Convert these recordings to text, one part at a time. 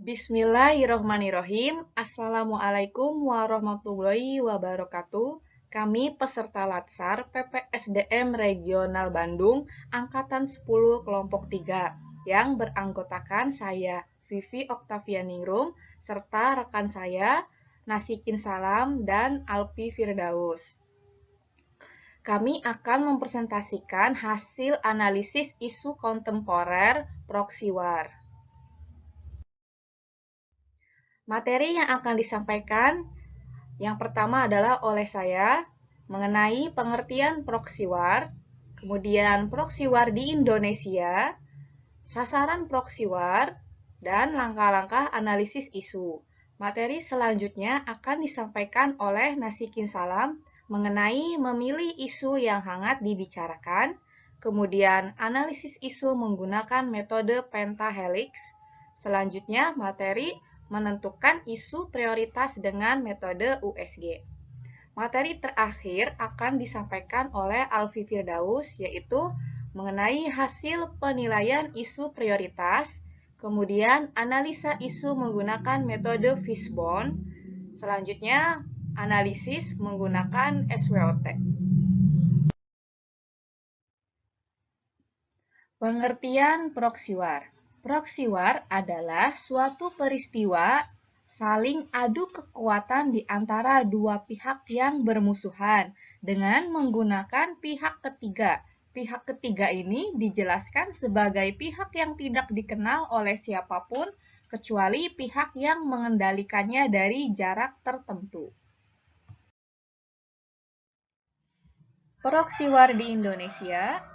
Bismillahirrohmanirrohim. Assalamualaikum warahmatullahi wabarakatuh. Kami peserta Latsar PPSDM Regional Bandung Angkatan 10 Kelompok 3 yang beranggotakan saya Vivi Oktavianingrum serta rekan saya Nasikin Salam dan Alpi Firdaus. Kami akan mempresentasikan hasil analisis isu kontemporer proxy war. Materi yang akan disampaikan yang pertama adalah oleh saya mengenai pengertian proxy war, kemudian proxy war di Indonesia, sasaran proxy war, dan langkah-langkah analisis isu. Materi selanjutnya akan disampaikan oleh Nasikin Salam mengenai memilih isu yang hangat dibicarakan, kemudian analisis isu menggunakan metode pentahelix. Selanjutnya materi menentukan isu prioritas dengan metode USG. Materi terakhir akan disampaikan oleh Alfi Firdaus, yaitu mengenai hasil penilaian isu prioritas, kemudian analisa isu menggunakan metode Fishbone, selanjutnya analisis menggunakan SWOT. Pengertian proxy war. Proxy war adalah suatu peristiwa saling adu kekuatan di antara dua pihak yang bermusuhan dengan menggunakan pihak ketiga. Pihak ketiga ini dijelaskan sebagai pihak yang tidak dikenal oleh siapapun kecuali pihak yang mengendalikannya dari jarak tertentu. Proxy war di Indonesia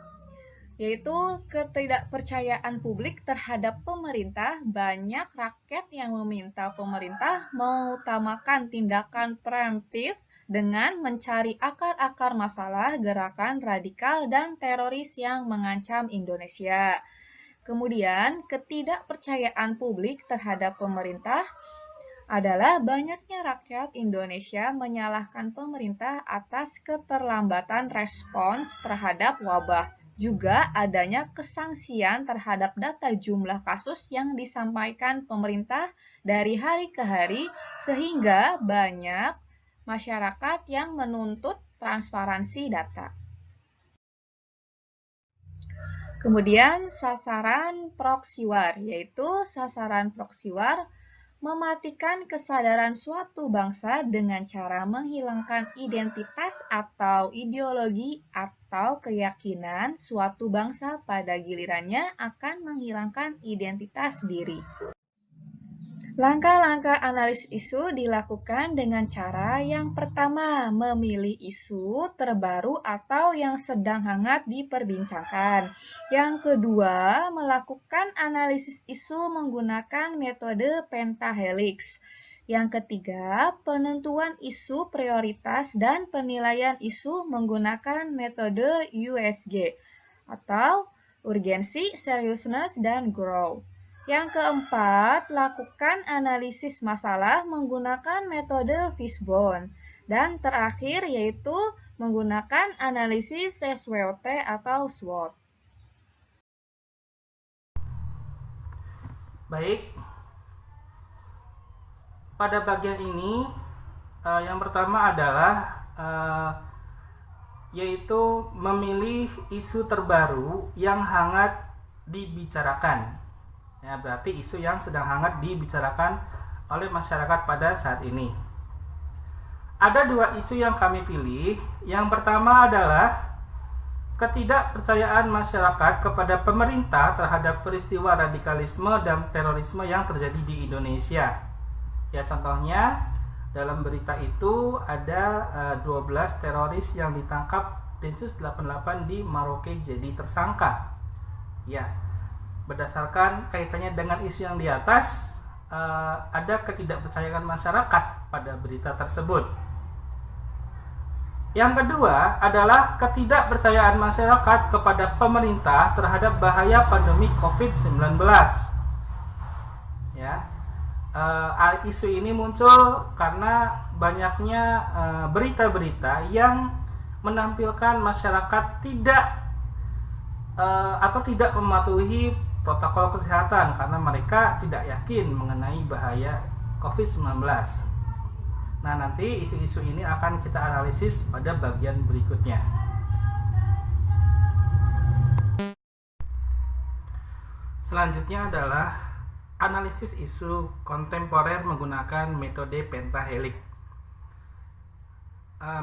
yaitu ketidakpercayaan publik terhadap pemerintah. Banyak rakyat yang meminta pemerintah mengutamakan tindakan preemptif dengan mencari akar-akar masalah gerakan radikal dan teroris yang mengancam Indonesia. Kemudian, ketidakpercayaan publik terhadap pemerintah adalah banyaknya rakyat Indonesia menyalahkan pemerintah atas keterlambatan respons terhadap wabah. Juga adanya kesangsian terhadap data jumlah kasus yang disampaikan pemerintah dari hari ke hari, sehingga banyak masyarakat yang menuntut transparansi data. Kemudian sasaran proxy war, yaitu sasaran proxy war mematikan kesadaran suatu bangsa dengan cara menghilangkan identitas atau ideologi atau keyakinan suatu bangsa pada gilirannya akan menghilangkan identitas diri. Langkah-langkah analisis isu dilakukan dengan cara yang pertama, memilih isu terbaru atau yang sedang hangat diperbincangkan. Yang kedua, melakukan analisis isu menggunakan metode pentahelix. Yang ketiga, penentuan isu prioritas dan penilaian isu menggunakan metode USG atau urgensi, seriousness, dan grow. Yang keempat, lakukan analisis masalah menggunakan metode Fishbone. Dan terakhir yaitu menggunakan analisis SWOT atau SWOT. Baik, pada bagian ini yang pertama adalah yaitu memilih isu terbaru yang hangat dibicarakan. Ya, berarti isu yang sedang hangat dibicarakan oleh masyarakat pada saat ini. Ada dua isu yang kami pilih. Yang pertama adalah ketidakpercayaan masyarakat kepada pemerintah terhadap peristiwa radikalisme dan terorisme yang terjadi di Indonesia. Ya, contohnya dalam berita itu ada 12 teroris yang ditangkap Densus 88 di Merauke jadi tersangka. Ya, berdasarkan kaitannya dengan isu yang di atas, ada ketidakpercayaan masyarakat pada berita tersebut. Yang kedua adalah ketidakpercayaan masyarakat kepada pemerintah terhadap bahaya pandemi COVID-19. Ya, isu ini muncul karena banyaknya berita-berita yang menampilkan masyarakat tidak mematuhi protokol kesehatan karena mereka tidak yakin mengenai bahaya COVID-19. Nah, nanti isu-isu ini akan kita analisis pada bagian berikutnya. Selanjutnya adalah analisis isu kontemporer menggunakan metode pentahelix.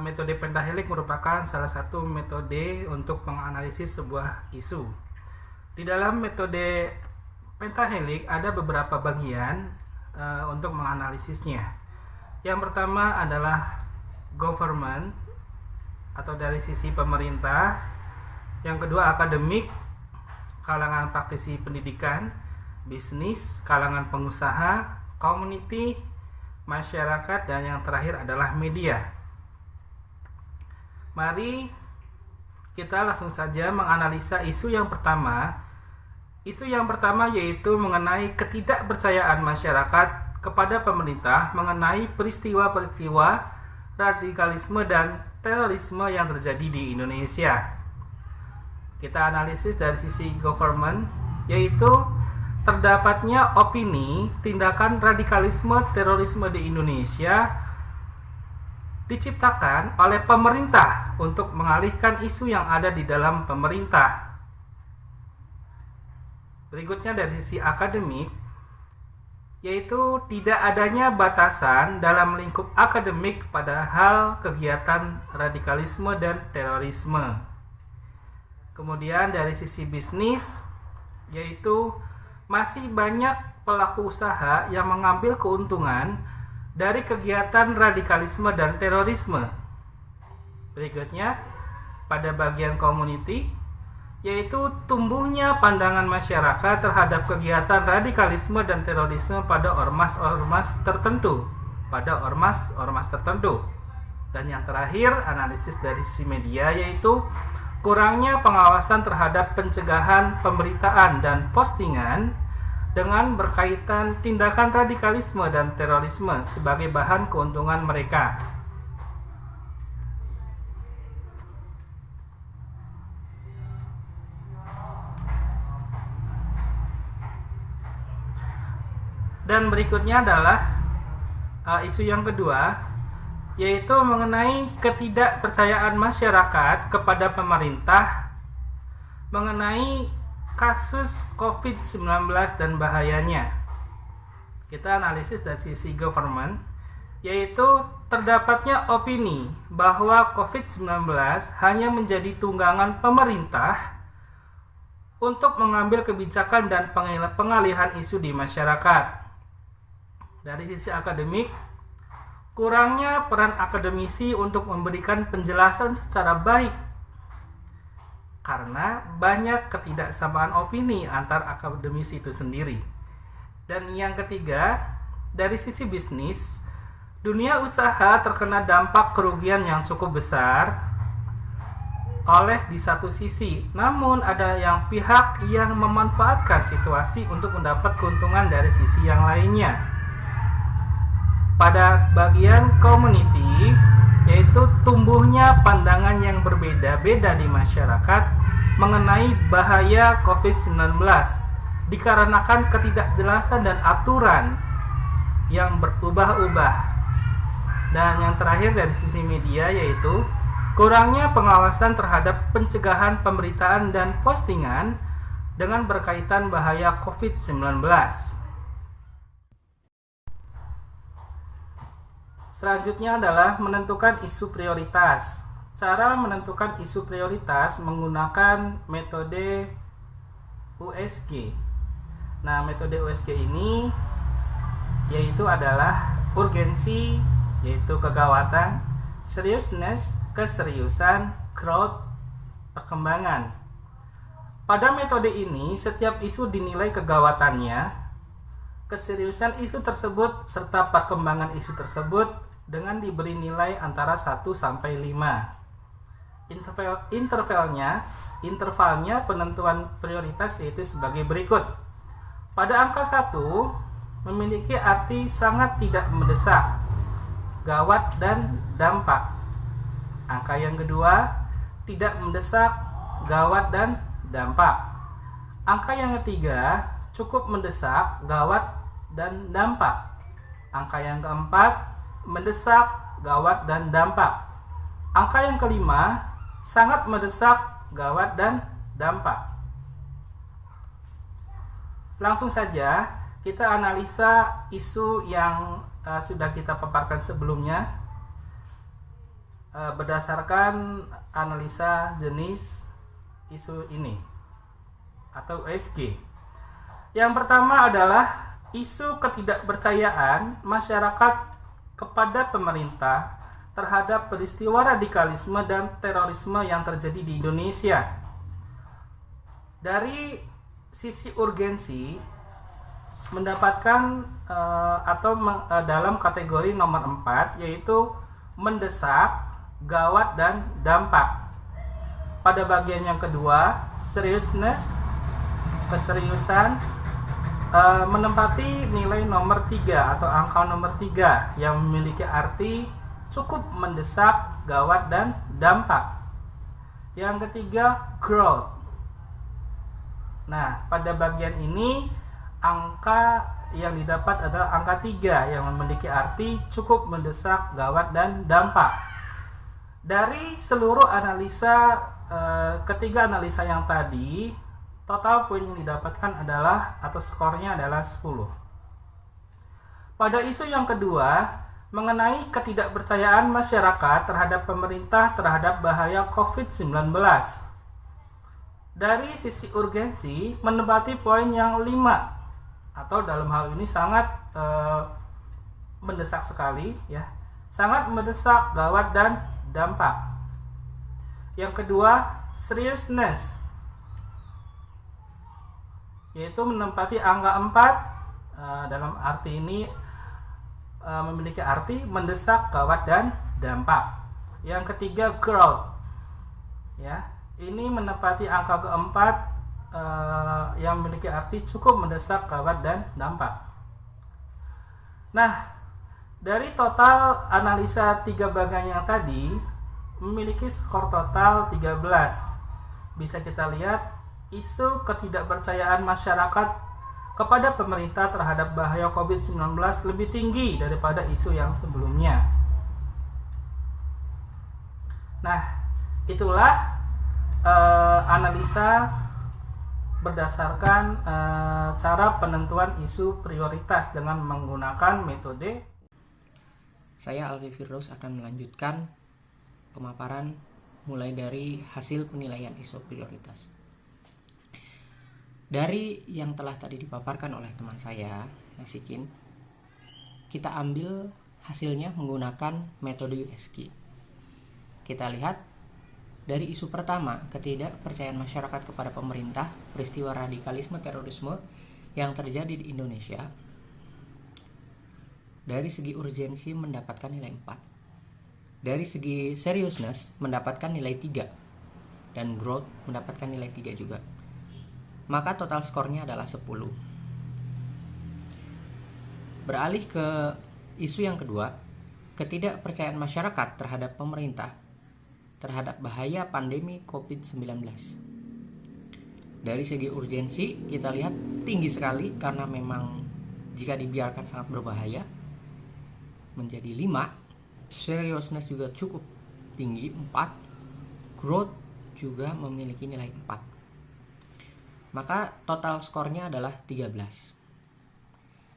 Metode pentahelix merupakan salah satu metode untuk menganalisis sebuah isu. Di dalam metode pentahelix ada beberapa bagian untuk menganalisisnya. Yang pertama adalah government atau dari sisi pemerintah. Yang kedua akademik, kalangan praktisi pendidikan, bisnis, kalangan pengusaha, community, masyarakat, dan yang terakhir adalah media. Mari kita langsung saja menganalisa isu yang pertama. Isu yang pertama yaitu mengenai ketidakpercayaan masyarakat kepada pemerintah mengenai peristiwa-peristiwa radikalisme dan terorisme yang terjadi di Indonesia. Kita analisis dari sisi government, yaitu terdapatnya opini tindakan radikalisme terorisme di Indonesia diciptakan oleh pemerintah untuk mengalihkan isu yang ada di dalam pemerintah. Berikutnya dari sisi akademik, yaitu tidak adanya batasan dalam lingkup akademik pada hal kegiatan radikalisme dan terorisme. Kemudian dari sisi bisnis, yaitu masih banyak pelaku usaha yang mengambil keuntungan dari kegiatan radikalisme dan terorisme. Berikutnya, pada bagian community, yaitu tumbuhnya pandangan masyarakat terhadap kegiatan radikalisme dan terorisme pada ormas-ormas tertentu. Dan yang terakhir, analisis dari sisi media, yaitu kurangnya pengawasan terhadap pencegahan pemberitaan dan postingan dengan berkaitan tindakan radikalisme dan terorisme sebagai bahan keuntungan mereka. Dan berikutnya adalah isu yang kedua, yaitu mengenai ketidakpercayaan masyarakat kepada pemerintah mengenai kasus COVID-19 dan bahayanya. Kita analisis dari sisi government, yaitu terdapatnya opini bahwa COVID-19 hanya menjadi tunggangan pemerintah untuk mengambil kebijakan dan pengalihan isu di masyarakat. Dari sisi akademik, kurangnya peran akademisi untuk memberikan penjelasan secara baik karena banyak ketidaksamaan opini antar akademisi itu sendiri. Dan yang ketiga, dari sisi bisnis, dunia usaha terkena dampak kerugian yang cukup besar oleh di satu sisi, namun ada yang pihak yang memanfaatkan situasi untuk mendapat keuntungan dari sisi yang lainnya. Pada bagian community, yaitu tumbuhnya pandangan yang berbeda-beda di masyarakat mengenai bahaya COVID-19 dikarenakan ketidakjelasan dan aturan yang berubah-ubah. Dan yang terakhir dari sisi media, yaitu kurangnya pengawasan terhadap pencegahan pemberitaan dan postingan dengan berkaitan bahaya COVID-19. Selanjutnya adalah menentukan isu prioritas. Cara menentukan isu prioritas menggunakan metode USG. Nah, metode USG ini yaitu adalah urgensi, yaitu kegawatan, seriousness, keseriusan, growth, perkembangan. Pada metode ini, setiap isu dinilai kegawatannya, keseriusan isu tersebut serta perkembangan isu tersebut dengan diberi nilai antara 1 sampai 5. Intervalnya penentuan prioritas yaitu sebagai berikut. Pada angka 1 memiliki arti sangat tidak mendesak, gawat dan dampak. Angka yang kedua tidak mendesak, gawat dan dampak. Angka yang ketiga, cukup mendesak, gawat, dan dampak. Angka yang keempat, mendesak, gawat, dan dampak. Angka yang kelima, sangat mendesak, gawat, dan dampak. Langsung saja kita analisa isu yang sudah kita paparkan sebelumnya berdasarkan analisa jenis isu ini atau USG. Yang pertama adalah isu ketidakpercayaan masyarakat kepada pemerintah terhadap peristiwa radikalisme dan terorisme yang terjadi di Indonesia. Dari sisi urgensi mendapatkan dalam kategori nomor 4, yaitu mendesak, gawat, dan dampak. Pada bagian yang kedua, seriousness, keseriusan, menempati nilai nomor 3 atau angka nomor 3 yang memiliki arti cukup mendesak, gawat, dan dampak. Yang ketiga, growth. Nah, pada bagian ini angka yang didapat adalah angka 3 yang memiliki arti cukup mendesak, gawat, dan dampak. Dari seluruh analisa ketiga analisa yang tadi, total poin yang didapatkan adalah atau skornya adalah 10. Pada isu yang kedua, mengenai ketidakpercayaan masyarakat terhadap pemerintah terhadap bahaya COVID-19. Dari sisi urgensi menempati poin yang 5 atau dalam hal ini sangat mendesak sekali ya. Sangat mendesak, gawat, dan dampak. Yang kedua, seriousness, yaitu menempati angka 4 dalam arti ini memiliki arti mendesak, gawat, dan dampak. Yang ketiga, growth, ya, ini menempati angka keempat yang memiliki arti cukup mendesak, gawat, dan dampak. Nah, dari total analisa 3 bagian yang tadi memiliki skor total 13. Bisa kita lihat isu ketidakpercayaan masyarakat kepada pemerintah terhadap bahaya COVID-19 lebih tinggi daripada isu yang sebelumnya. Nah, itulah analisa berdasarkan cara penentuan isu prioritas dengan menggunakan metode. Saya Alfi Firdaus akan melanjutkan pemaparan mulai dari hasil penilaian isu prioritas. Dari yang telah tadi dipaparkan oleh teman saya, Nasikin, kita ambil hasilnya menggunakan metode USG. Kita lihat dari isu pertama, ketidakpercayaan masyarakat kepada pemerintah, peristiwa radikalisme terorisme yang terjadi di Indonesia. Dari segi urgensi mendapatkan nilai 4. Dari segi seriousness mendapatkan nilai 3 dan growth mendapatkan nilai 3 juga. Maka total skornya adalah 10. Beralih ke isu yang kedua, ketidakpercayaan masyarakat terhadap pemerintah terhadap bahaya pandemi COVID-19. Dari segi urgensi kita lihat tinggi sekali karena memang jika dibiarkan sangat berbahaya, menjadi 5. Seriousness juga cukup tinggi 4. Growth juga memiliki nilai 4. Maka total skornya adalah 13.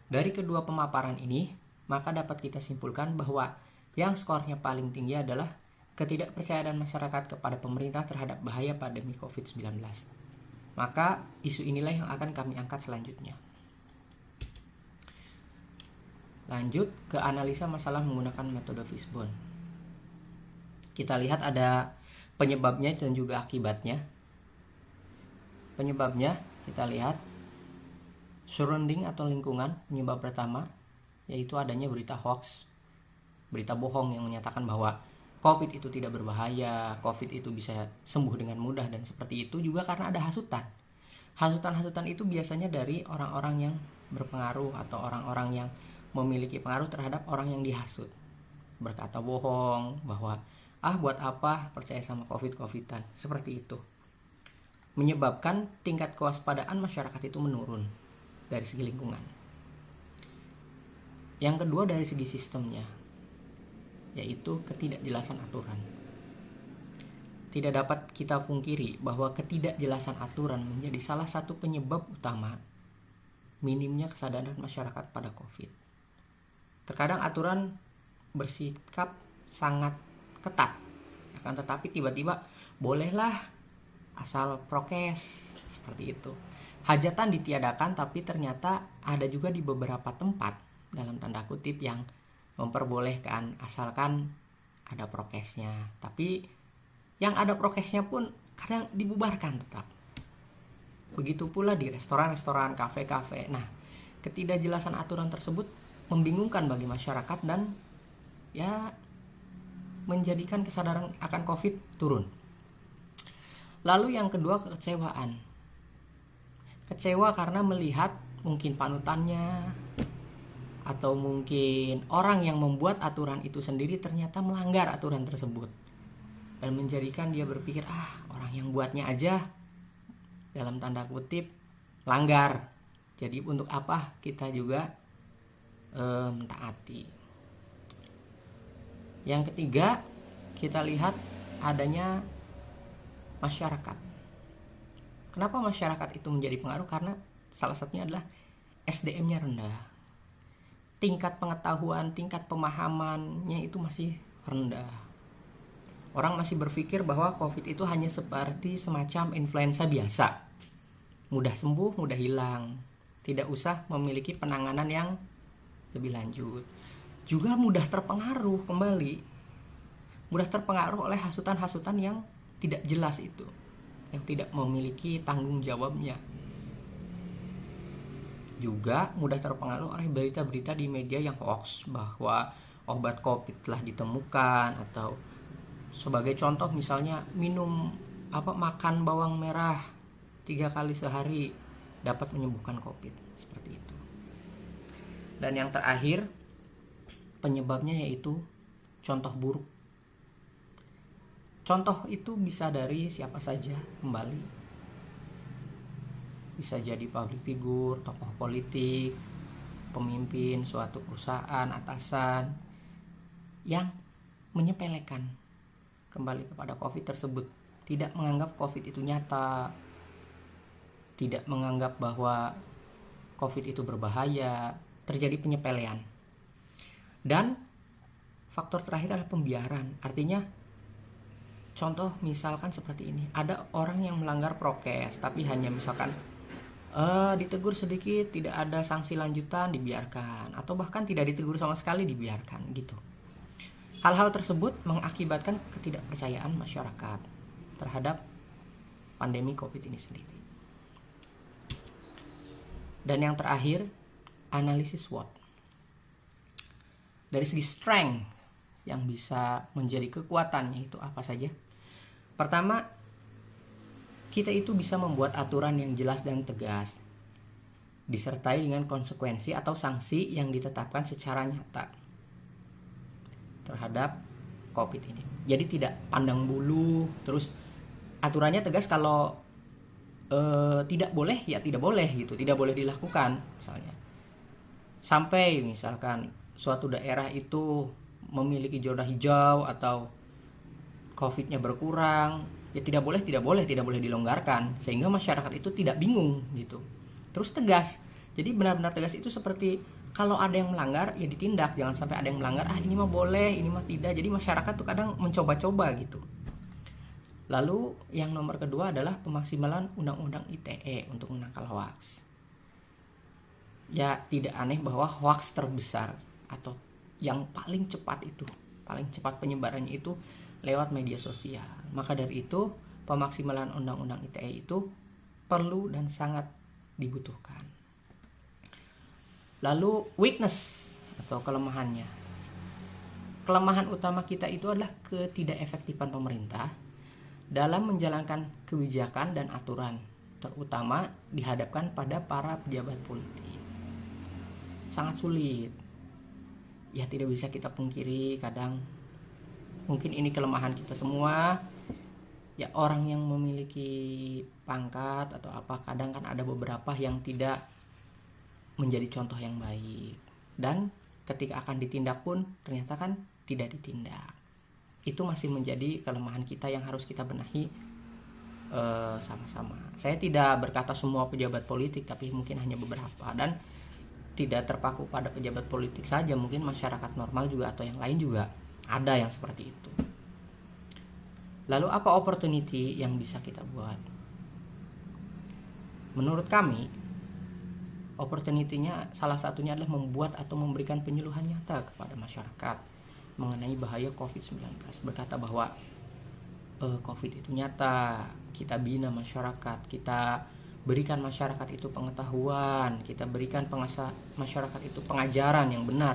Dari kedua pemaparan ini, maka dapat kita simpulkan bahwa yang skornya paling tinggi adalah ketidakpercayaan masyarakat kepada pemerintah terhadap bahaya pandemi COVID-19. Maka isu inilah yang akan kami angkat selanjutnya. Lanjut ke analisa masalah menggunakan metode Fishbone. Kita lihat ada penyebabnya dan juga akibatnya. Penyebabnya kita lihat surrounding atau lingkungan. Penyebab pertama yaitu adanya berita hoax, berita bohong yang menyatakan bahwa COVID itu tidak berbahaya, COVID itu bisa sembuh dengan mudah, dan seperti itu juga karena ada hasutan. Hasutan-hasutan itu biasanya dari orang-orang yang berpengaruh atau orang-orang yang memiliki pengaruh terhadap orang yang dihasut. Berkata bohong bahwa buat apa percaya sama COVID-an, seperti itu. menyebabkan tingkat kewaspadaan masyarakat itu menurun dari segi lingkungan. Yang kedua dari segi sistemnya, yaitu ketidakjelasan aturan. Tidak dapat kita pungkiri bahwa ketidakjelasan aturan menjadi salah satu penyebab utama minimnya kesadaran masyarakat pada COVID. Terkadang aturan bersikap sangat ketat, akan tetapi tiba-tiba bolehlah asal prokes, seperti itu. Hajatan ditiadakan, tapi ternyata ada juga di beberapa tempat dalam tanda kutip yang memperbolehkan asalkan ada prokesnya. Tapi yang ada prokesnya pun kadang dibubarkan tetap. Begitu pula di restoran-restoran, kafe-kafe. Nah, ketidakjelasan aturan tersebut membingungkan bagi masyarakat dan ya menjadikan kesadaran akan COVID turun. Lalu yang kedua, kekecewaan. Kecewa karena melihat mungkin panutannya atau mungkin orang yang membuat aturan itu sendiri ternyata melanggar aturan tersebut. Dan menjadikan dia berpikir, orang yang buatnya aja dalam tanda kutip langgar. Jadi untuk apa kita juga mentaati. Yang ketiga, kita lihat adanya masyarakat. Kenapa masyarakat itu menjadi pengaruh? Karena salah satunya adalah SDM-nya rendah. Tingkat pengetahuan, tingkat pemahamannya itu masih rendah. Orang masih berpikir bahwa COVID itu hanya seperti semacam influenza biasa. Mudah sembuh, mudah hilang. Tidak usah memiliki penanganan yang lebih lanjut. Juga mudah terpengaruh kembali. Mudah terpengaruh oleh hasutan-hasutan yang tidak jelas itu, yang tidak memiliki tanggung jawabnya. Juga mudah terpengaruh oleh berita-berita di media yang hoax bahwa obat COVID telah ditemukan, atau sebagai contoh misalnya makan bawang merah 3 kali sehari dapat menyembuhkan COVID, seperti itu. Dan yang terakhir penyebabnya yaitu contoh buruk. Contoh itu bisa dari siapa saja kembali. Bisa jadi public figure, tokoh politik, pemimpin suatu perusahaan, atasan yang menyepelekan kembali kepada COVID tersebut. Tidak menganggap COVID itu nyata, tidak menganggap bahwa COVID itu berbahaya, terjadi penyepelean. Dan faktor terakhir adalah pembiaran. Artinya contoh misalkan seperti ini, ada orang yang melanggar prokes tapi hanya misalkan ditegur sedikit, tidak ada sanksi lanjutan, dibiarkan, atau bahkan tidak ditegur sama sekali, dibiarkan gitu. Hal-hal tersebut mengakibatkan ketidakpercayaan masyarakat terhadap pandemi COVID ini sendiri. Dan yang terakhir, analisis SWOT. Dari segi strength yang bisa menjadi kekuatannya itu apa saja? Pertama, kita itu bisa membuat aturan yang jelas dan tegas, disertai dengan konsekuensi atau sanksi yang ditetapkan secara nyata terhadap COVID ini. Jadi tidak pandang bulu, terus aturannya tegas, kalau tidak boleh ya tidak boleh gitu, tidak boleh dilakukan misalnya. Sampai misalkan suatu daerah itu memiliki zona hijau atau COVID-nya berkurang, ya tidak boleh dilonggarkan, sehingga masyarakat itu tidak bingung gitu. Terus tegas. Jadi benar-benar tegas itu seperti kalau ada yang melanggar ya ditindak, jangan sampai ada yang melanggar ini mah boleh, ini mah tidak. Jadi masyarakat tuh kadang mencoba-coba gitu. Lalu yang nomor kedua adalah pemaksimalan undang-undang ITE untuk menangkal hoax. Ya tidak aneh bahwa hoax terbesar atau yang paling cepat penyebarannya itu lewat media sosial. Maka dari itu pemaksimalan undang-undang ITE itu perlu dan sangat dibutuhkan. Lalu weakness atau kelemahannya. Kelemahan utama kita itu adalah ketidakefektifan pemerintah dalam menjalankan kebijakan dan aturan, terutama dihadapkan pada para pejabat politik. Sangat sulit. Ya tidak bisa kita pungkiri, kadang mungkin ini kelemahan kita semua. ya orang yang memiliki pangkat atau apa, kadang kan ada beberapa yang tidak menjadi contoh yang baik, dan ketika akan ditindak pun ternyata kan tidak ditindak. Itu masih menjadi kelemahan kita yang harus kita benahi sama-sama. Saya tidak berkata semua pejabat politik, tapi mungkin hanya beberapa, dan tidak terpaku pada pejabat politik saja, mungkin masyarakat normal juga atau yang lain juga ada yang seperti itu. Lalu apa opportunity yang bisa kita buat? Menurut kami, opportunity-nya salah satunya adalah membuat atau memberikan penyuluhan nyata kepada masyarakat mengenai bahaya COVID-19. Berkata bahwa COVID itu nyata, kita bina masyarakat, kita berikan masyarakat itu pengetahuan, kita berikan masyarakat itu pengajaran yang benar,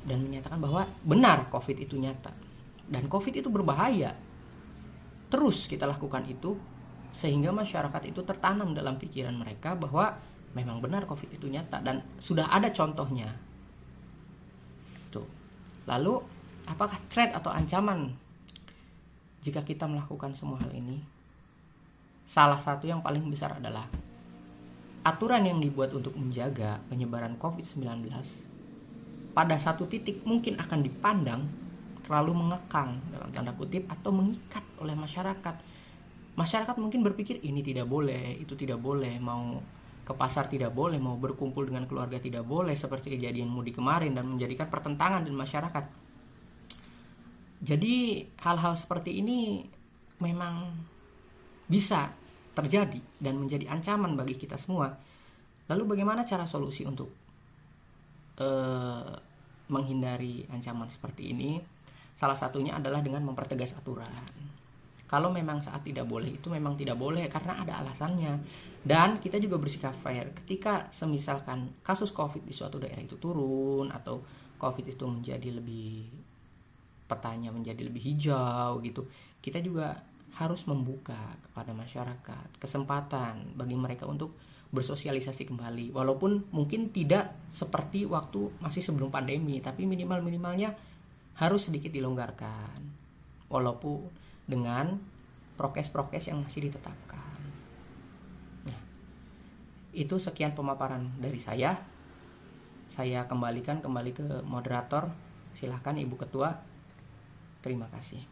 dan menyatakan bahwa benar COVID itu nyata dan COVID itu berbahaya. Terus kita lakukan itu sehingga masyarakat itu tertanam dalam pikiran mereka bahwa memang benar COVID itu nyata dan sudah ada contohnya. Tuh. Lalu apakah threat atau ancaman jika kita melakukan semua hal ini? Salah satu yang paling besar adalah aturan yang dibuat untuk menjaga penyebaran COVID-19 pada satu titik mungkin akan dipandang terlalu mengekang dalam tanda kutip atau mengikat oleh masyarakat. Masyarakat mungkin berpikir ini tidak boleh, itu tidak boleh, mau ke pasar tidak boleh, mau berkumpul dengan keluarga tidak boleh, seperti kejadian mudik kemarin, dan menjadikan pertentangan di masyarakat. Jadi hal-hal seperti ini memang bisa terjadi dan menjadi ancaman bagi kita semua. Lalu bagaimana cara solusi untuk menghindari ancaman seperti ini? Salah satunya adalah dengan mempertegas aturan. Kalau memang saat tidak boleh, itu memang tidak boleh karena ada alasannya. Dan kita juga bersikap fair ketika semisalkan kasus COVID di suatu daerah itu turun atau COVID itu menjadi lebih, petanya menjadi lebih hijau gitu, kita juga harus membuka kepada masyarakat kesempatan bagi mereka untuk bersosialisasi kembali, walaupun mungkin tidak seperti waktu masih sebelum pandemi, tapi minimalnya harus sedikit dilonggarkan walaupun dengan prokes yang masih ditetapkan. Nah, itu sekian pemaparan dari saya. Saya kembalikan ke moderator. Silahkan Ibu Ketua. Terima kasih.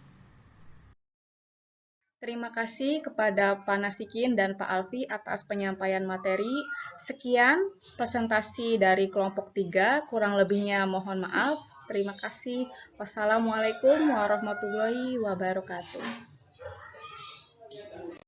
Terima kasih kepada Pak Nasikin dan Pak Alfi atas penyampaian materi. Sekian presentasi dari kelompok 3, kurang lebihnya mohon maaf. Terima kasih. Wassalamualaikum warahmatullahi wabarakatuh.